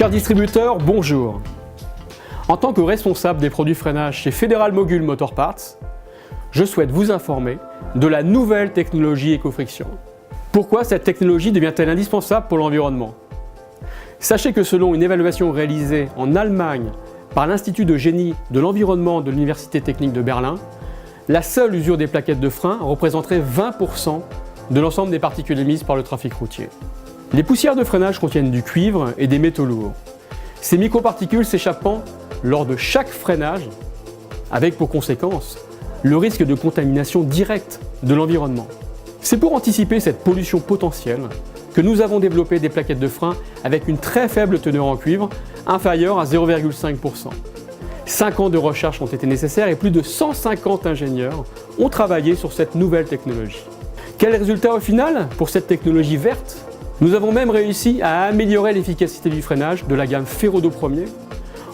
Chers distributeurs, bonjour. En tant que responsable des produits freinage chez Fédéral Mogul Motor Parts, je souhaite vous informer de la nouvelle technologie Ecofriction. Pourquoi cette technologie devient-elle indispensable pour l'environnement? Sachez que selon une évaluation réalisée en Allemagne par l'Institut de génie de l'environnement de l'Université technique de Berlin, la seule usure des plaquettes de frein représenterait 20% de l'ensemble des particules émises par le trafic routier. Les poussières de freinage contiennent du cuivre et des métaux lourds. Ces microparticules s'échappant lors de chaque freinage, avec pour conséquence le risque de contamination directe de l'environnement. C'est pour anticiper cette pollution potentielle que nous avons développé des plaquettes de frein avec une très faible teneur en cuivre, inférieure à 0,5%. 5 ans de recherche ont été nécessaires et plus de 150 ingénieurs ont travaillé sur cette nouvelle technologie. Quel résultat au final pour cette technologie verte? Nous avons même réussi à améliorer l'efficacité du freinage de la gamme Ferodo Premier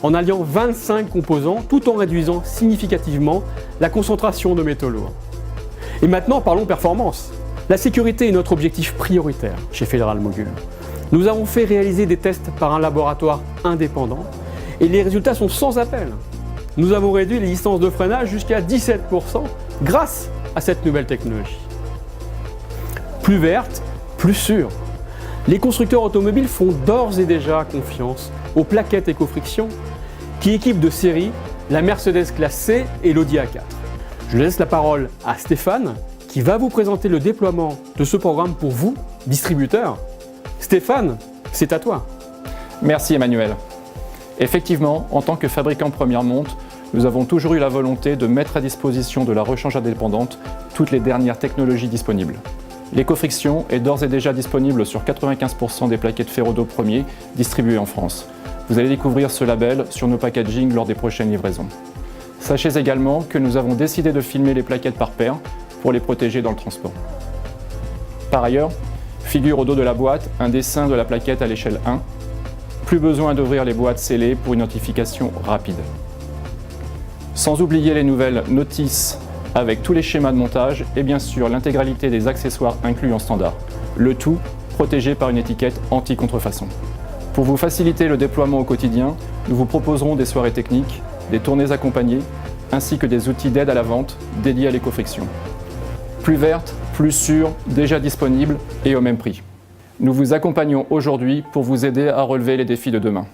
en alliant 25 composants tout en réduisant significativement la concentration de métaux lourds. Et maintenant parlons performance. La sécurité est notre objectif prioritaire chez Fédéral Mogul. Nous avons fait réaliser des tests par un laboratoire indépendant et les résultats sont sans appel. Nous avons réduit les distances de freinage jusqu'à 17% grâce à cette nouvelle technologie. Plus verte, plus sûre. Les constructeurs automobiles font d'ores et déjà confiance aux plaquettes Ecofriction qui équipent de série la Mercedes classe C et l'Audi A4. Je laisse la parole à Stéphane qui va vous présenter le déploiement de ce programme pour vous, distributeurs. Stéphane, c'est à toi. Merci Emmanuel. Effectivement, en tant que fabricant première monte, nous avons toujours eu la volonté de mettre à disposition de la rechange indépendante toutes les dernières technologies disponibles. L'Ecofriction est d'ores et déjà disponible sur 95% des plaquettes Ferodo Premier distribuées en France. Vous allez découvrir ce label sur nos packaging lors des prochaines livraisons. Sachez également que nous avons décidé de filmer les plaquettes par paire pour les protéger dans le transport. Par ailleurs, figure au dos de la boîte un dessin de la plaquette à l'échelle 1. Plus besoin d'ouvrir les boîtes scellées pour une notification rapide. Sans oublier les nouvelles notices avec tous les schémas de montage et bien sûr l'intégralité des accessoires inclus en standard. Le tout protégé par une étiquette anti-contrefaçon. Pour vous faciliter le déploiement au quotidien, nous vous proposerons des soirées techniques, des tournées accompagnées, ainsi que des outils d'aide à la vente dédiés à l'Ecofriction. Plus verte, plus sûre, déjà disponible et au même prix. Nous vous accompagnons aujourd'hui pour vous aider à relever les défis de demain.